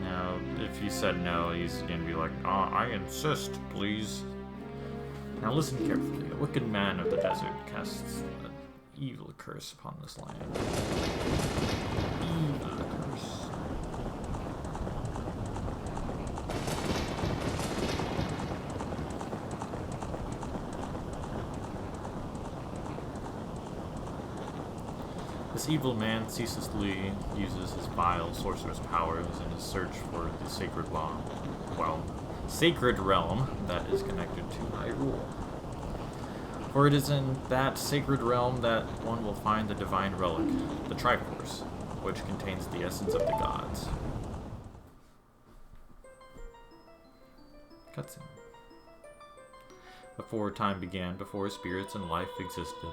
Now, if he said no, he's gonna be like, I insist, please. Now listen carefully. A wicked man of the desert casts an evil curse upon this land. Evil curse. This evil man ceaselessly uses his vile sorcerer's powers in his search for the sacred sacred realm that is connected to Hyrule. For it is in that sacred realm that one will find the divine relic, the Triforce, which contains the essence of the gods. Cutscene. Before time began, before spirits and life existed,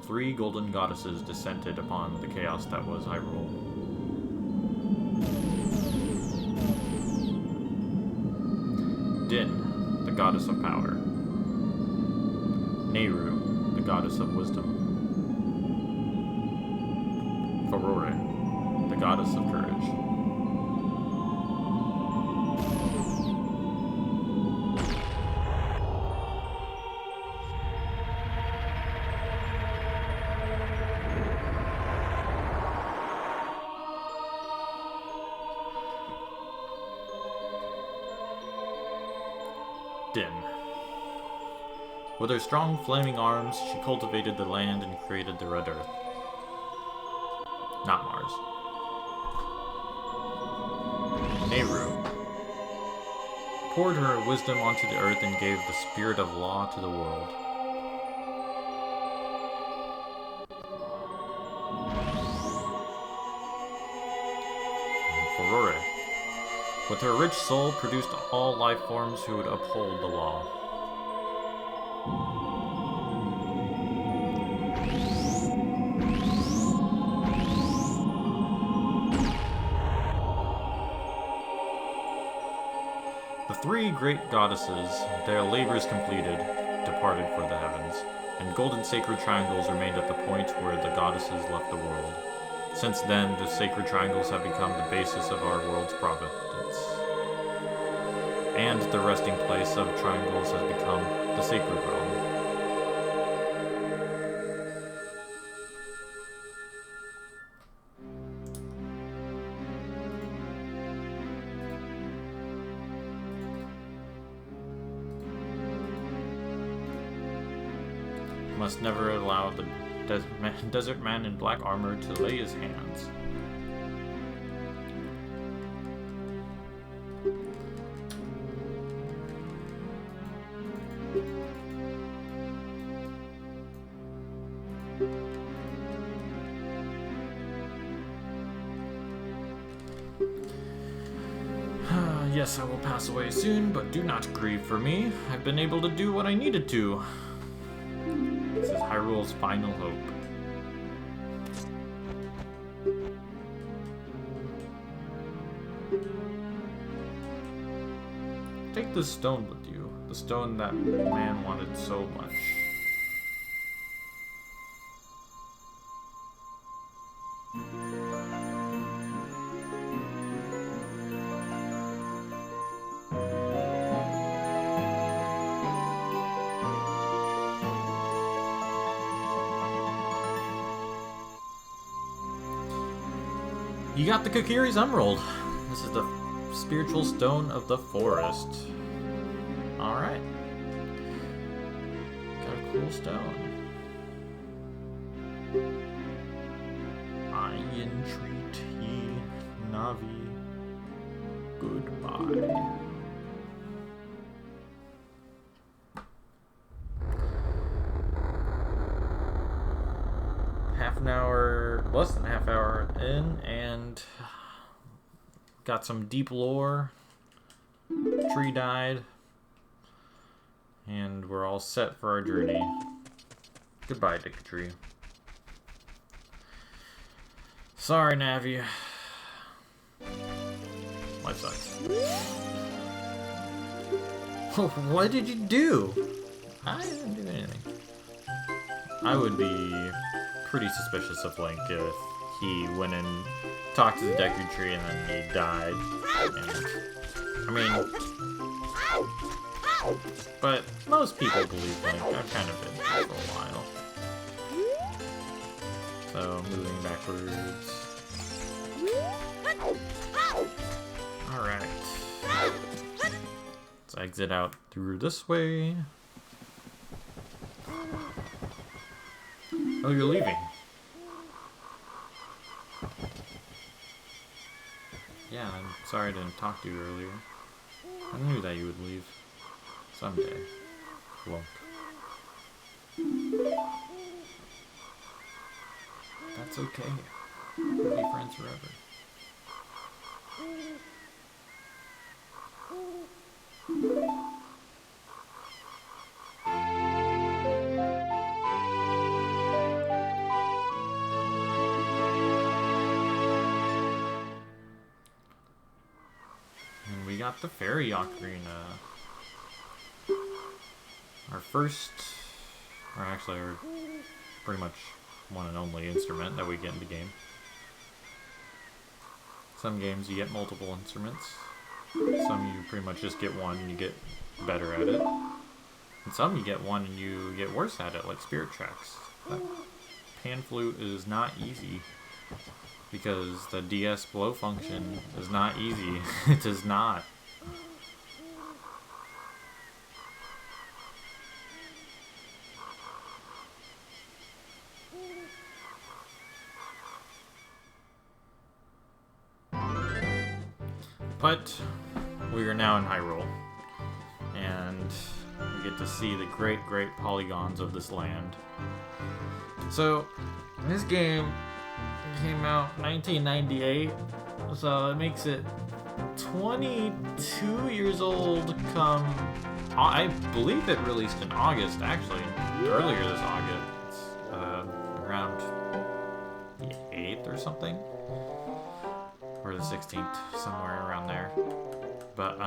3 golden goddesses descended upon the chaos that was Hyrule. Din, the goddess of power. Nehru, the goddess of wisdom. Furore, the goddess of courage. Din. With her strong flaming arms, she cultivated the land and created the Red Earth. Not Mars. Nehru poured her wisdom onto the earth and gave the spirit of law to the world. Furore, with her rich soul, produced all life forms who would uphold the law. The 3 great goddesses, their labors completed, departed for the heavens, and golden sacred triangles remained at the point where the goddesses left the world. Since then, the sacred triangles have become the basis of our world's providence. And the resting place of triangles has become the sacred realm. Must never allow the desert man in black armor to lay his hands. Yes, I will pass away soon, but do not grieve for me. I've been able to do what I needed to. This is Hyrule's final hope. Take this stone with you. The stone that man wanted so much. You got the Kokiri's Emerald. This is the spiritual stone of the forest. Alright. Got a cool stone. I entreat ye, Navi. Goodbye. Less than half hour in, and got some deep lore. Tree died, and we're all set for our journey. Goodbye, Tree. Sorry, Navi. Life sucks. What did you do? I didn't do anything. I would be pretty suspicious of Link if he went and talked to the Deku Tree and then he died. And, I mean, but most people believe Link. I've kind of been here for a while. So, moving backwards. Alright. Let's exit out through this way. Oh, you're leaving. Yeah, I'm sorry I didn't talk to you earlier. I knew that you would leave. Someday. You won't. That's okay. We'll be friends forever. And we got the fairy ocarina. Our first, or actually our pretty much one and only instrument that we get in the game. Some games you get multiple instruments. Some you pretty much just get one and you get better at it. And some you get one and you get worse at it, like Spirit Tracks. That pan flute is not easy because the DS blow function is not easy. It is not. But we are now in Hyrule, and we get to see the great, great polygons of this land. So, this game came out 1998, so it makes it 22 years old come... I believe it released in August, actually, earlier this August, around the 8th or something. Or the 16th, somewhere around there. But,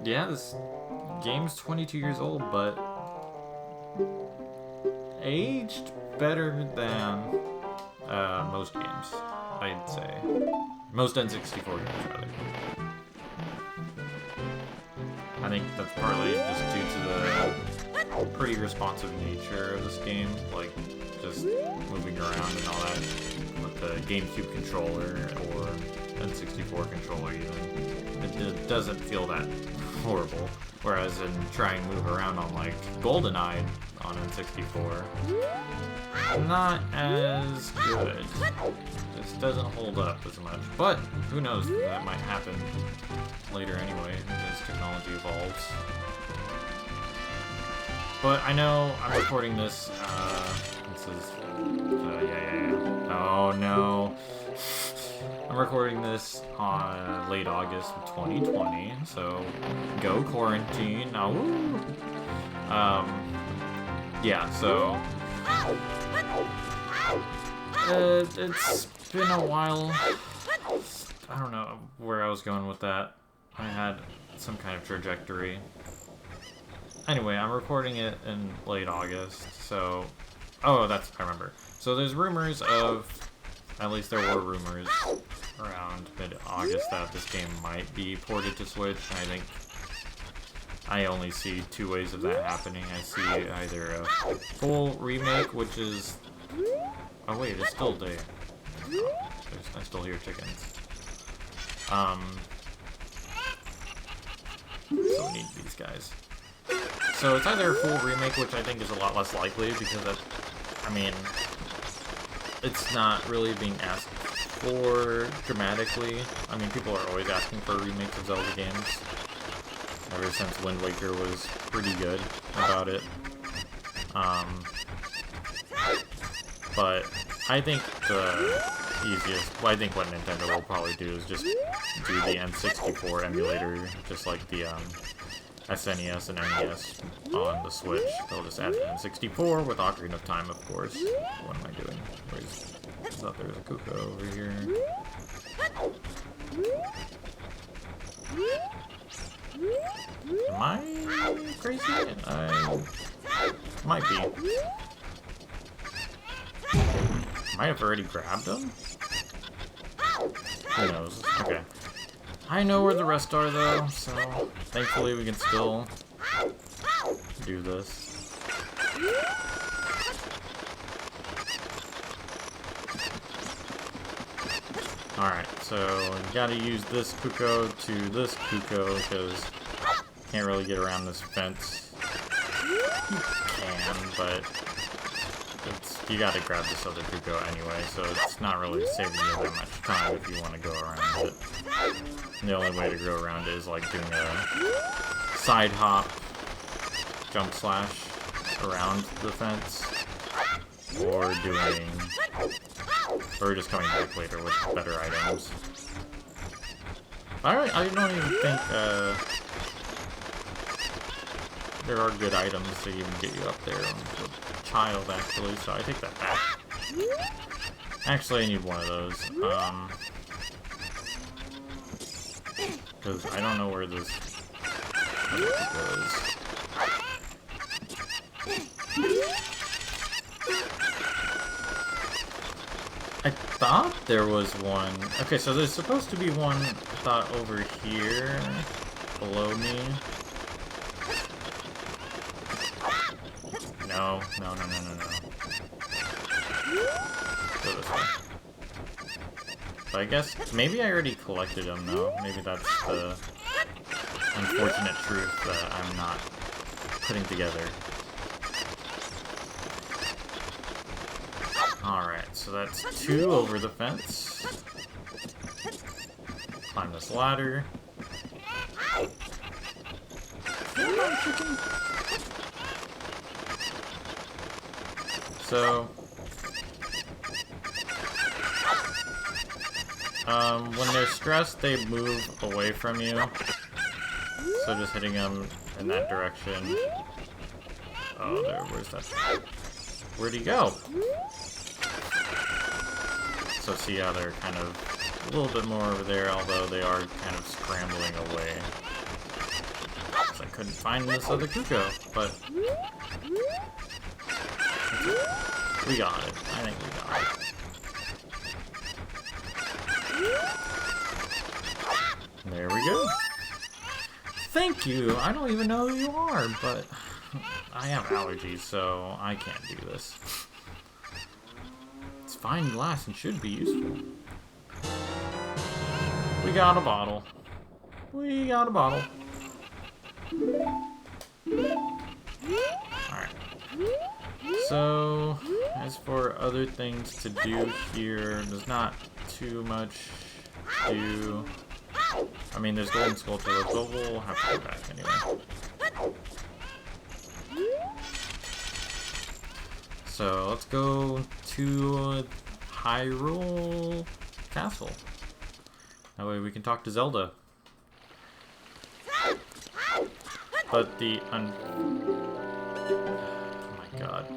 yeah, this game's 22 years old, but aged better than most games, I'd say. Most N64 games, rather. I think that's partly just due to the pretty responsive nature of this game, like just moving around and all that with the GameCube controller or N64 controller even. It doesn't feel that horrible. Whereas in trying to move around on like GoldenEye on N64, not as good. This doesn't hold up as much. But who knows, that might happen later anyway as technology evolves. But I know I'm recording this, this is, oh no. I'm recording this on late August of 2020, so go quarantine. Now, woo! Yeah, so it's been a while. I don't know where I was going with that. I had some kind of trajectory. Anyway, I'm recording it in late August, so... Oh, I remember. So there's rumors of... At least there were rumors around mid-August that this game might be ported to Switch. I think I only see two ways of that happening. I see either a full remake, which is... Oh wait, it's still day. I still hear chickens. So we need these guys. So it's either a full remake, which I think is a lot less likely, because that, I mean, it's not really being asked for dramatically. I mean, people are always asking for remakes of Zelda games, ever since Wind Waker was pretty good about it. But I think the easiest, well, I think what Nintendo will probably do is just do the N64 emulator, just like the SNES and NES on the Switch. They'll just add the N64 with Ocarina of Time, of course. What am I doing? I thought there was a Kuka over here. Am I crazy? I might be. Might have already grabbed him? Who knows? Okay. I know where the rest are though, so thankfully we can still do this. Alright, so you gotta use this Kuko to this Kuko because can't really get around this fence. You can, but you gotta grab this other Kuko anyway, so it's not really saving you that much time if you want to go around it. The only way to go around it is like doing a side hop, jump slash around the fence, or just coming back later with better items. I don't even think there are good items to even get you up there with a child, actually, so I take that back. Actually, I need one of those, because I don't know where this goes. I thought there was one. Okay, so there's supposed to be one, I thought, over here, below me. No. Go this way. But I guess, maybe I already collected them, though. Maybe that's the unfortunate truth that I'm not putting together. Alright, so that's 2 over the fence. Climb this ladder. Come on, chicken. So, when they're stressed, they move away from you. So just hitting them in that direction. Oh, there, where's that? Where'd he go? So see how they're kind of a little bit more over there, although they are kind of scrambling away. Because I couldn't find this other Kuko, but we got it. I think we got it. There we go. Thank you! I don't even know who you are, but I have allergies, so I can't do this. It's fine glass and should be useful. We got a bottle. We got a bottle. Alright. So, as for other things to do here, there's not too much to do. I mean, there's golden sculptures, but we'll have to go back anyway. So, let's go to Hyrule Castle. That way we can talk to Zelda. But oh my god.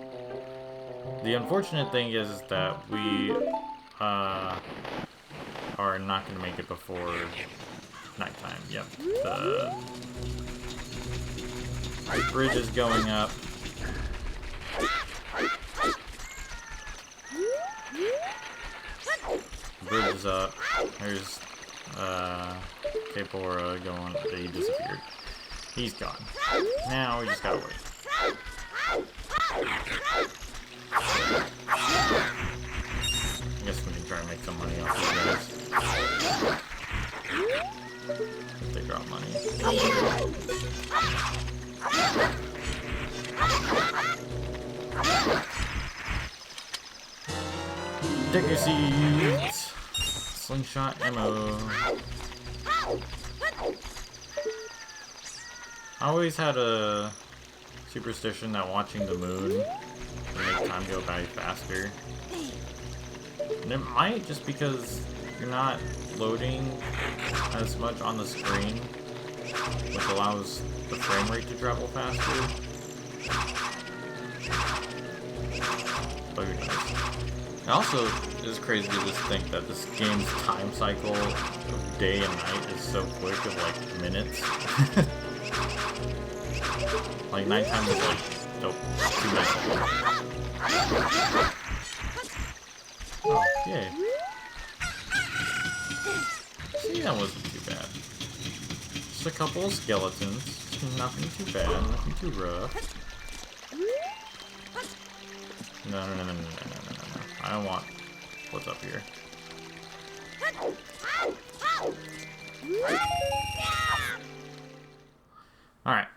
The unfortunate thing is that we are not going to make it before nighttime. Yep. The bridge is going up. The bridge is up. There's Capora going. He disappeared. He's gone. Now we just gotta wait. I guess we can try and make some money off these guys. If they drop money. Decker seeds. Slingshot ammo. I always had a superstition that watching the moon would make time go by faster. And it might, just because you're not loading as much on the screen, which allows the frame rate to travel faster. But who knows? It also is crazy to just think that this game's time cycle of day and night is so quick, of like minutes. Like nighttime is like 2 minutes. Oh, yay. See, that wasn't too bad. Just a couple of skeletons. Nothing too bad, nothing too rough. No. I don't want what's up here. Alright.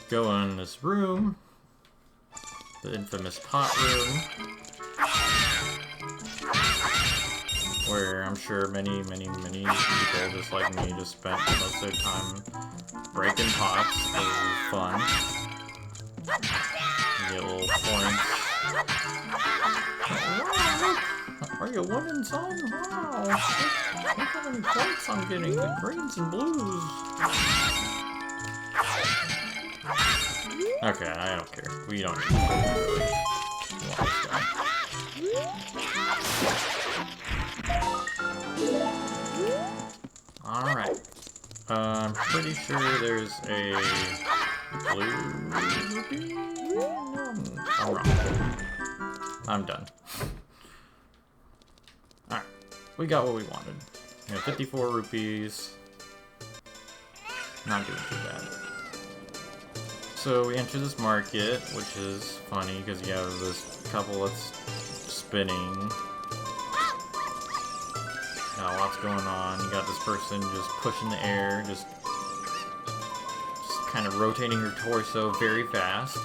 Go in this room. The infamous pot room. Where I'm sure many people just like me just spent most of their time breaking pots. It was fun. You get little points. Wow, are you winning, son? Wow. Look how many points I'm getting. The greens and blues. Okay, I don't care. We don't need to this guy. Alright. I'm pretty sure there's a blue rupee? No, I'm wrong. I'm done. Alright. We got what we wanted. We have 54 rupees. Not doing too bad. So we enter this market, which is funny because you have this couple that's spinning. Got lots going on. You got this person just pushing the air, just kind of rotating her torso very fast.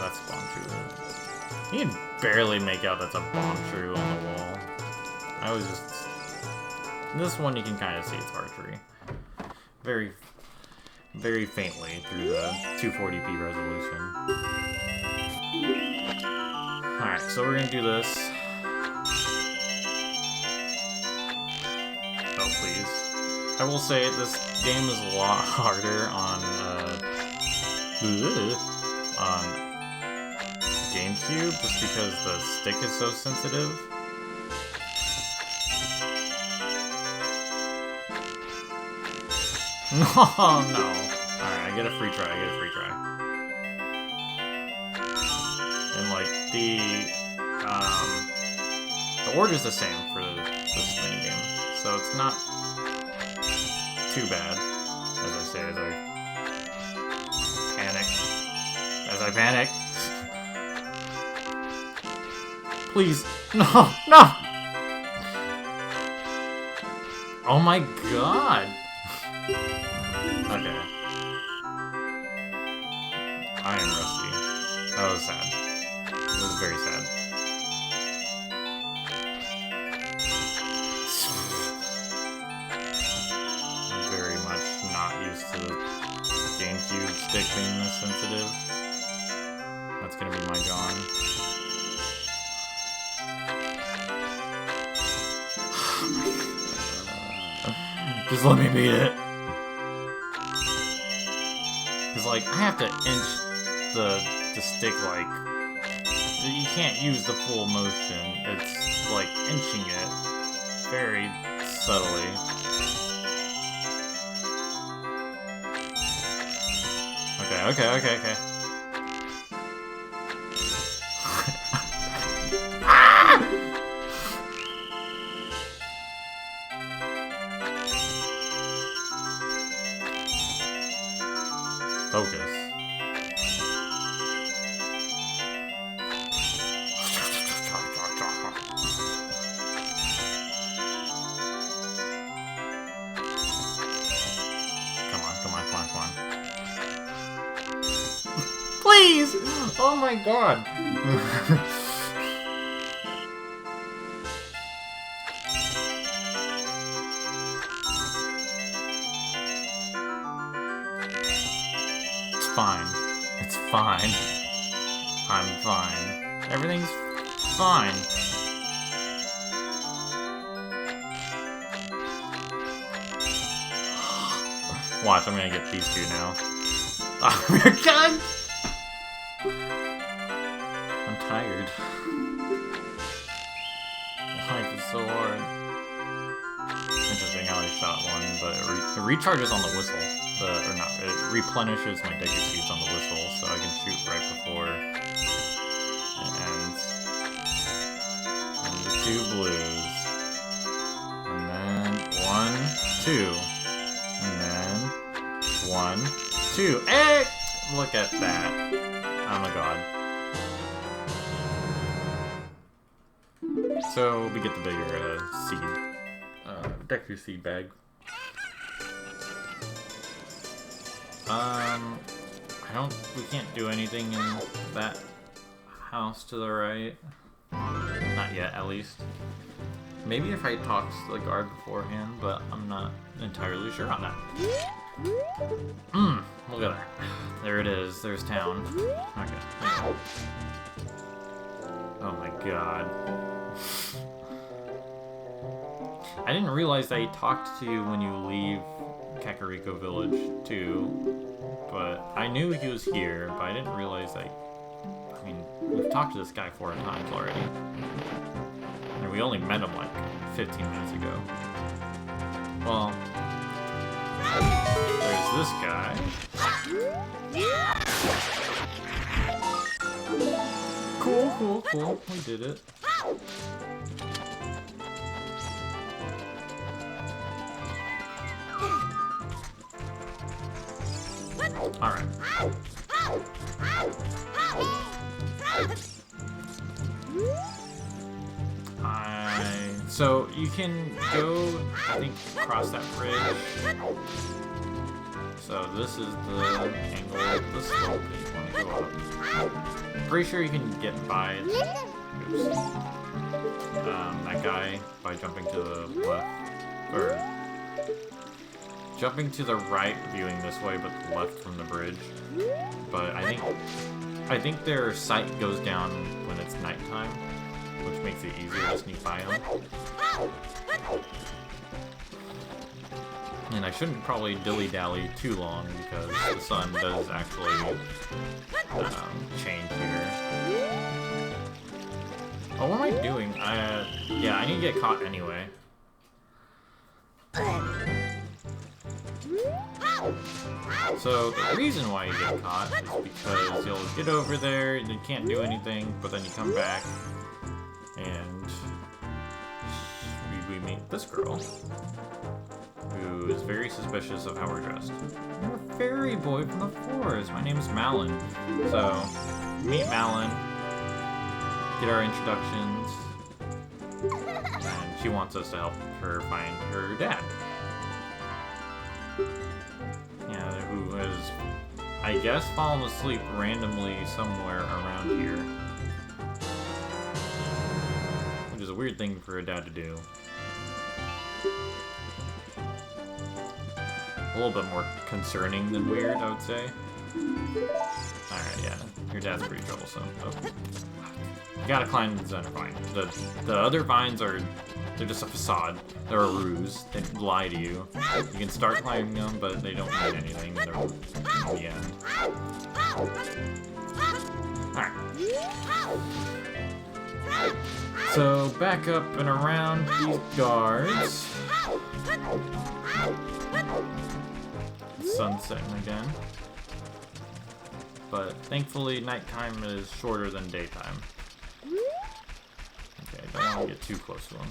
That's a bomb tree. You can barely make out that's a bomb tree on the wall. I was just... This one you can kind of see it's archery. Very, very faintly through the 240p resolution. Alright, so we're gonna do this. Oh, please. I will say this game is a lot harder on GameCube, just because the stick is so sensitive. Oh no! Alright, I get a free try, And like, the order's the same for this minigame, so it's not too bad, as I say, as I panic. Please, no! Oh my god! Okay. I am rusty. That was sad. It was very sad. I'm very much not used to the GameCube stick being this sensitive. That's gonna be my John. Just let me beat it. Cause like, I have to inch the stick like... You can't use the full motion. It's like inching it very subtly. Okay. Focus. Come on. Please! Oh my god! It's fine. I'm fine. Everything's fine. Watch, I'm gonna get these two now. Oh my god! I'm tired. Life is so hard. Interesting how I shot one, but it recharges on the whistle. or not, it replenishes my Deku Seeds on the whistle, so I can shoot right before it ends. And the 2 blues. And then 1, 2. And then 1, 2. Hey! Look at that. I'm a god. So we get the bigger seed. Deku Seed bag. We can't do anything in that house to the right. Not yet, at least. Maybe if I talked to the guard beforehand, but I'm not entirely sure on that. Look at that. There it is. There's town. Okay. Oh my god. I didn't realize that he talked to you when you leave Kakariko Village, too. But I knew he was here, but I didn't realize that... I mean, we've talked to this guy 4 times already. And we only met him, like, 15 minutes ago. Well... There's this guy. Cool. We did it. Alright. So you can go, I think, across that bridge. So this is the angle of the slope that you want to go up. Pretty sure you can get by that guy by jumping to the left, or jumping to the right, viewing this way, but the left from the bridge. But I think their sight goes down when it's nighttime, which makes it easier to sneak by them. And I shouldn't probably dilly-dally too long because the sun does actually change here. Oh, what am I doing? Yeah, I need to get caught anyway. So the reason why you get caught is because you'll get over there, you can't do anything, but then you come back and we meet this girl, who is very suspicious of how we're dressed. I'm a fairy boy from the forest. My name is Melon. So, meet Melon, get our introductions, and she wants us to help her find her dad. Yeah, who has, I guess, fallen asleep randomly somewhere around here. Which is a weird thing for a dad to do. A little bit more concerning than weird, I would say. Alright, yeah. Your dad's pretty troublesome. Oh. You gotta climb the center vine. The other vines are... They're just a facade. They're a ruse. They lie to you. You can start climbing them, but they don't mean anything in the end. Alright. So, back up and around these guards. Sun's setting again. But thankfully, nighttime is shorter than daytime. Okay, don't want to get too close to them.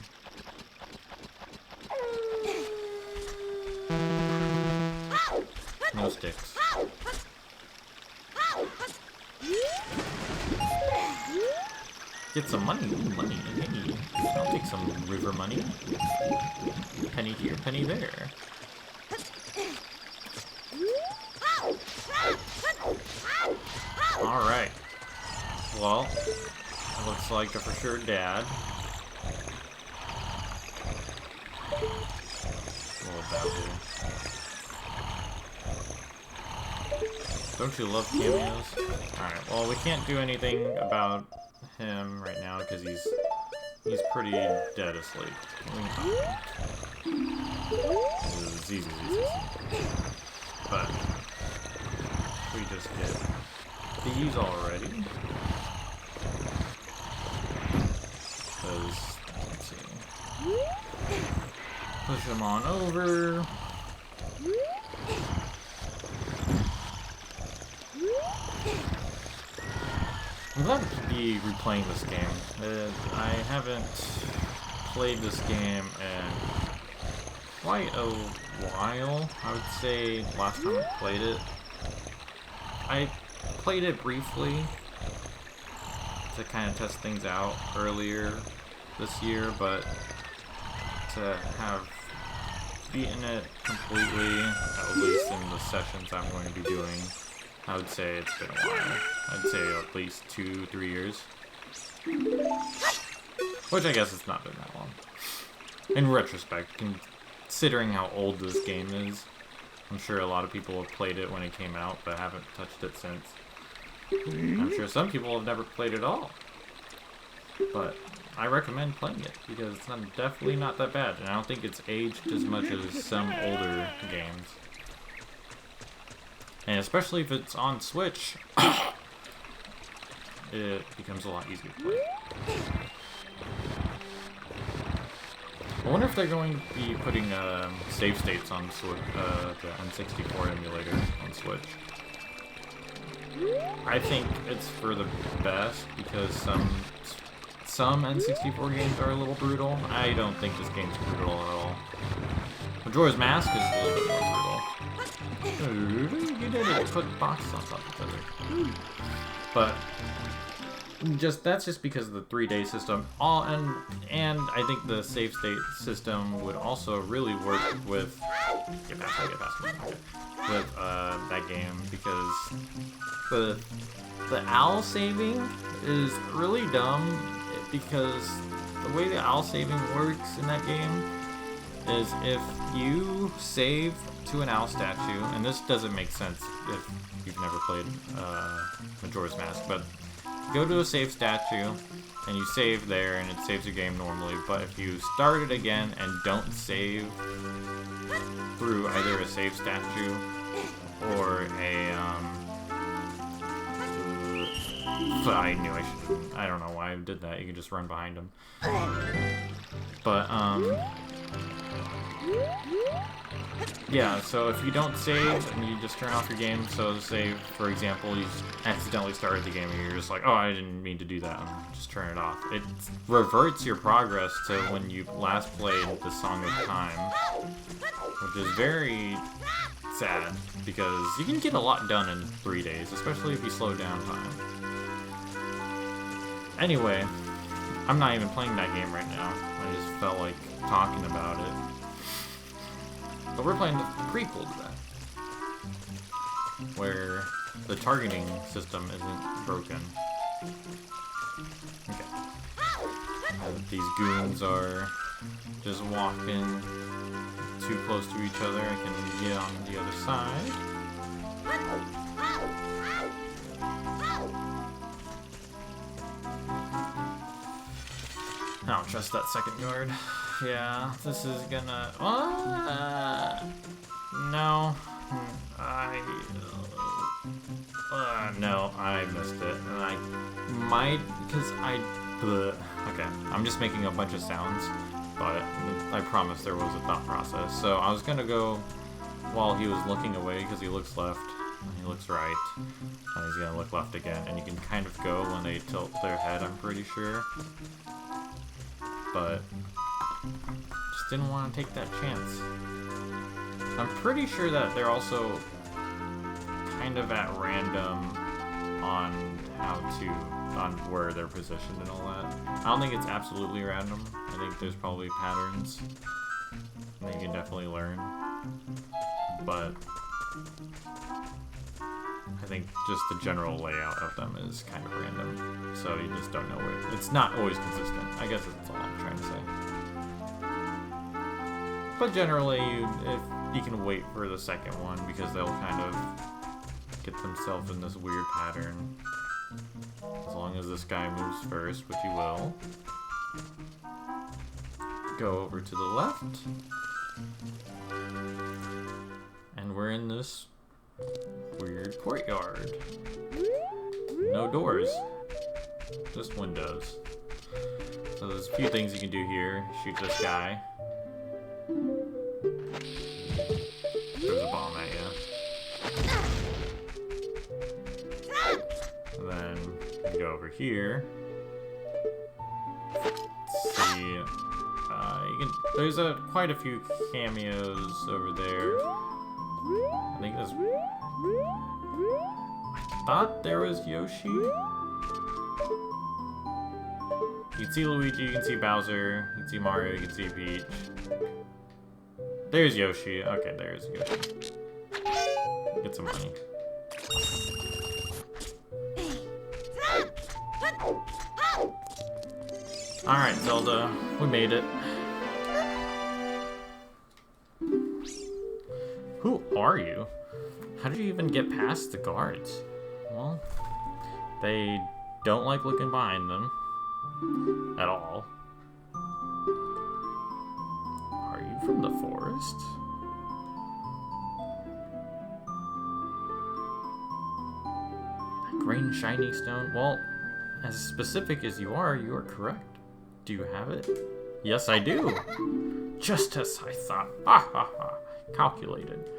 No sticks. Get some money. Ooh, money. Hey, I'll take some river money. Penny here, penny there. Alright. Well, it looks like a for sure dad. A little Babu. Don't you love cameos? Alright, well, we can't do anything about him right now because he's pretty dead asleep. This is easy. But we just get these already. Because, let's see. Push him on over. I'm glad to be replaying this game. I haven't played this game in quite a while. I would say last time I played it, I played it briefly to kind of test things out earlier this year, but to have beaten it completely, at least in the sessions I'm going to be doing, I would say it's been a while. I'd say at least 2-3 years. Which I guess it's not been that long. In retrospect, considering how old this game is, I'm sure a lot of people have played it when it came out, but haven't touched it since. I'm sure some people have never played it at all. But I recommend playing it, because it's definitely not that bad, and I don't think it's aged as much as some older games. And especially if it's on Switch, it becomes a lot easier to play. I wonder if they're going to be putting save states on the N64 emulator on Switch. I think it's for the best, because some N64 games are a little brutal. I don't think this game's brutal at all. Majora's Mask is a little bit more brutal. You did it. Put boxes on top of each other. But that's just because of the 3-day system. And I think the save state system would also really work with get past me. With that game, because the owl saving is really dumb, because the way the owl saving works in that game is if you save to an owl statue, and this doesn't make sense if you've never played Majora's Mask, but go to a save statue and you save there and it saves your game normally, but if you start it again and don't save through either a save statue or I knew I shouldn't. I don't know why I did that. You can just run behind him. But, yeah, so if you don't save and you just turn off your game, so say, for example, you accidentally started the game and you're just like, oh, I didn't mean to do that, and just turn it off. It reverts your progress to when you last played the Song of Time, which is very sad, because you can get a lot done in 3 days, especially if you slow down time. Anyway, I'm not even playing that game right now. I just felt like talking about it. But we're playing the prequel to that, where the targeting system isn't broken. Okay. These goons are just walking too close to each other. I can get on the other side. I don't trust that second guard. Yeah, this is gonna... no. No, I missed it. And I might... because okay, I'm just making a bunch of sounds, but I promise there was a thought process. So I was gonna go while he was looking away, because he looks left, and he looks right, and he's gonna look left again, and you can kind of go when they tilt their head, I'm pretty sure. But just didn't want to take that chance. I'm pretty sure that they're also kind of at random on where they're positioned and all that. I don't think it's absolutely random. I think there's probably patterns that you can definitely learn. But I think just the general layout of them is kind of random, so you just don't know where. It's not always consistent. I guess that's all I'm trying to say. But generally, if you can wait for the second one, because they'll kind of get themselves in this weird pattern. As long as this guy moves first, which he will. Go over to the left. And we're in this weird courtyard. No doors, just windows. So there's a few things you can do here. Shoot this guy. Throws a bomb at you. And then you go over here. Let's see. There's quite a few cameos over there. I think there's... I thought there was Yoshi. You can see Luigi, you can see Bowser, you can see Mario, you can see Peach. There's Yoshi. Okay, there's Yoshi. Get some money. Alright, Zelda. We made it. Who are you? How did you even get past the guards? Well, they don't like looking behind them. At all. Are you from the forest? That green shiny stone? Well, as specific as you are correct. Do you have it? Yes, I do. Just as I thought. Ha ha ha. Calculated.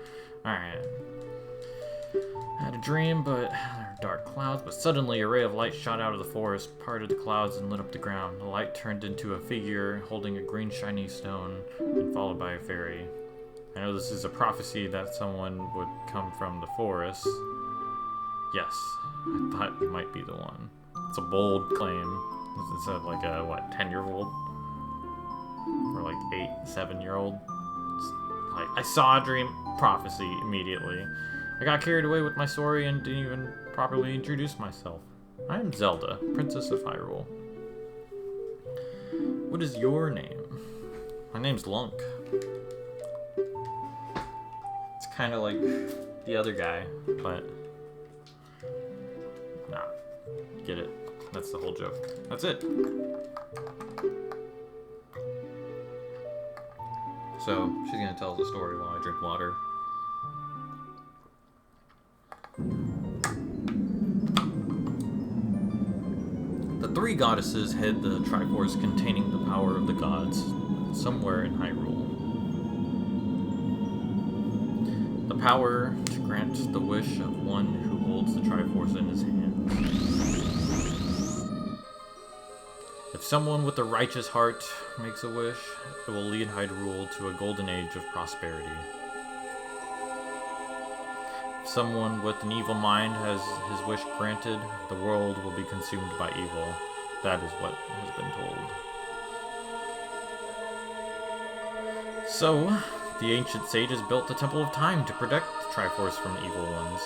Alright. I had a dream, but there were dark clouds, but suddenly a ray of light shot out of the forest, parted the clouds, and lit up the ground. The light turned into a figure holding a green shiny stone, and followed by a fairy. I know this is a prophecy that someone would come from the forest. Yes, I thought you might be the one. It's a bold claim. It's like a, what, 10-year-old? Or like 7-year-old? Like, I saw a dream prophecy immediately. I got carried away with my story and didn't even properly introduce myself. I am Zelda, Princess of Hyrule. What is your name? My name's Lunk. It's kind of like the other guy, but... Nah. Get it. That's the whole joke. That's it. So, she's gonna tell us a story while I drink water. The three goddesses hid the Triforce containing the power of the gods somewhere in Hyrule. The power to grant the wish of one who holds the Triforce in his hand. If someone with a righteous heart makes a wish, it will lead Hyrule to a golden age of prosperity. If someone with an evil mind has his wish granted, the world will be consumed by evil. That is what has been told. So, the ancient sages built the Temple of Time to protect the Triforce from the evil ones.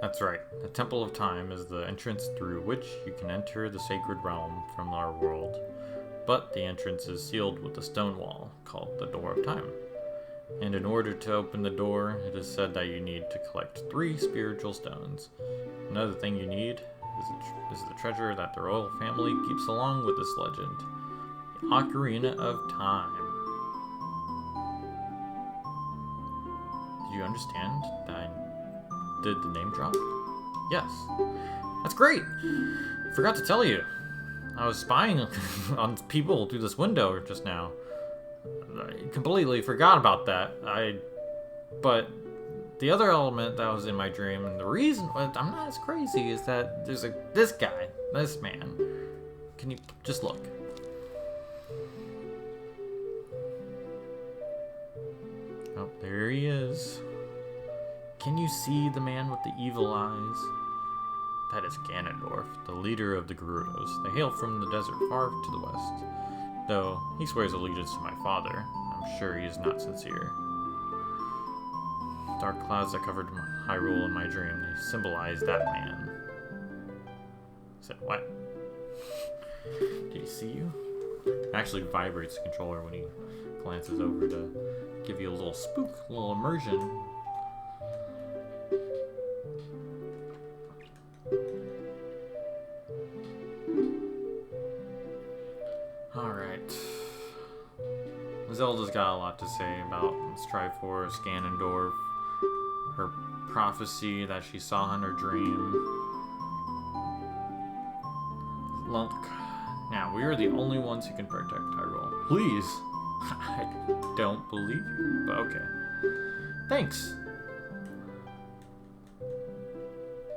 That's right. The Temple of Time is the entrance through which you can enter the sacred realm from our world. But the entrance is sealed with a stone wall called the Door of Time. And in order to open the door, it is said that you need to collect 3 spiritual stones. Another thing you need is the treasure that the royal family keeps along with this legend. The Ocarina of Time. Did you understand that I did the name drop? Yes. That's great! I forgot to tell you. I was spying on people through this window just now. I completely forgot about that. But the other element that was in my dream, and the reason I'm not as crazy, is that there's this guy, this man. Can you just look? Oh, there he is. Can you see the man with the evil eyes? That is Ganondorf, the leader of the Gerudos. They hail from the desert far to the west. Though he swears allegiance to my father, I'm sure he is not sincere. Dark clouds that covered Hyrule in my dream, they symbolize that man. I said, what? Did he see you? It actually vibrates the controller when he glances over to give you a little spook, a little immersion. Alright. Zelda's got a lot to say about Triforce, Ganondorf, her prophecy that she saw in her dream. Lunk, Now, we are the only ones who can protect Hyrule. Please. I don't believe you, but okay. Thanks.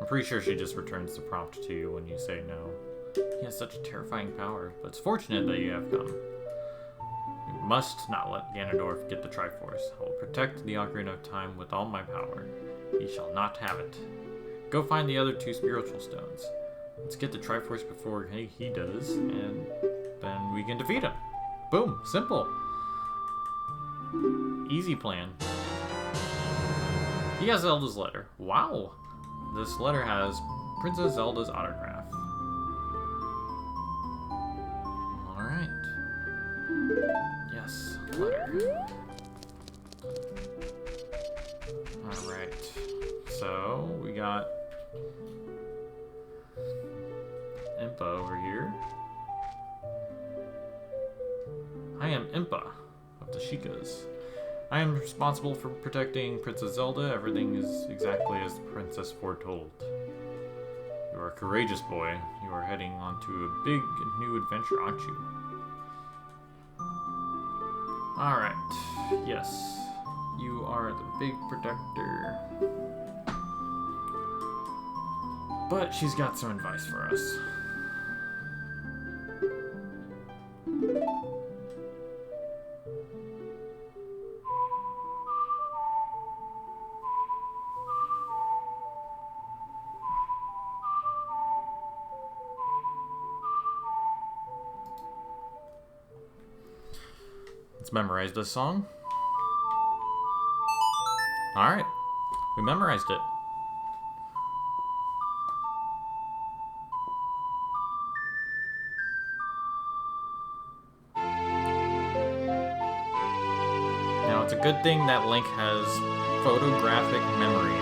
I'm pretty sure she just returns the prompt to you when you say no. He has such a terrifying power, but it's fortunate that you have come. You must not let Ganondorf get the Triforce. I will protect the Ocarina of Time with all my power. He shall not have it. Go find the other 2 spiritual stones. Let's get the Triforce before he does, and then we can defeat him. Boom. Simple. Easy plan. He has Zelda's letter. Wow. This letter has Princess Zelda's autograph. Alright. Yes, letter. Alright. So, we got Impa over here. I am Impa of the Sheikahs. I am responsible for protecting Princess Zelda. Everything is exactly as the princess foretold. You are a courageous boy. You are heading onto a big new adventure, aren't you? Alright. Yes. You are the big protector. But she's got some advice for us. Let's memorize this song. Alright. We memorized it. Now, it's a good thing that Link has photographic memory.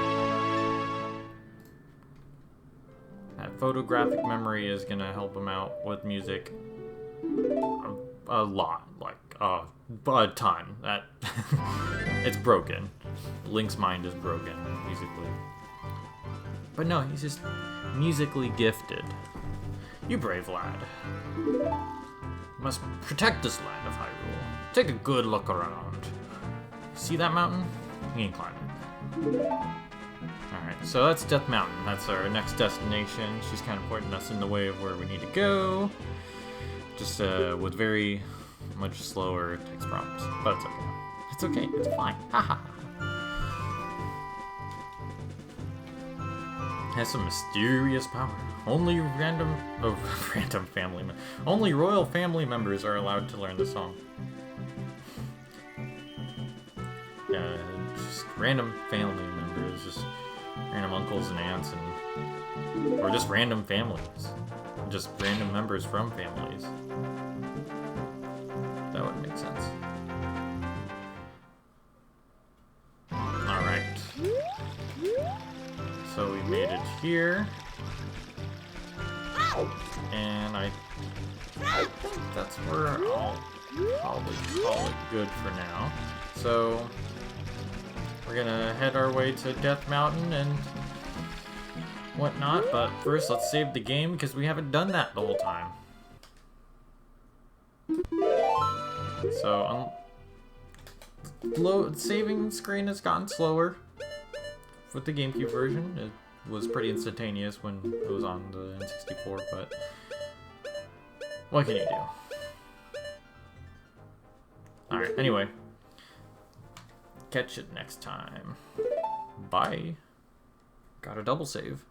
That photographic memory is gonna help him out with music a lot, like a ton. That it's broken. Link's mind is broken musically, but no, he's just musically gifted. You brave lad. You must protect this land of Hyrule. Take a good look around. See that mountain? You can climb it. Alright, so that's Death Mountain. That's our next destination. She's kind of pointing us in the way of where we need to go. Just with very much slower text prompts. But it's okay. It's okay. It's fine. Haha. Has some mysterious power. Only random family only royal family members are allowed to learn the song. Yeah, just random family members, just random uncles and aunts, or just random families, just random members from families. That would make sense. All right. So we made it here, and I think that's where I'll probably call it good for now. So we're gonna head our way to Death Mountain and whatnot, but first let's save the game because we haven't done that the whole time. So saving screen has gotten slower. With the GameCube version, it was pretty instantaneous when it was on the N64, but what can you do? Alright, anyway. Catch it next time. Bye. Got a double save.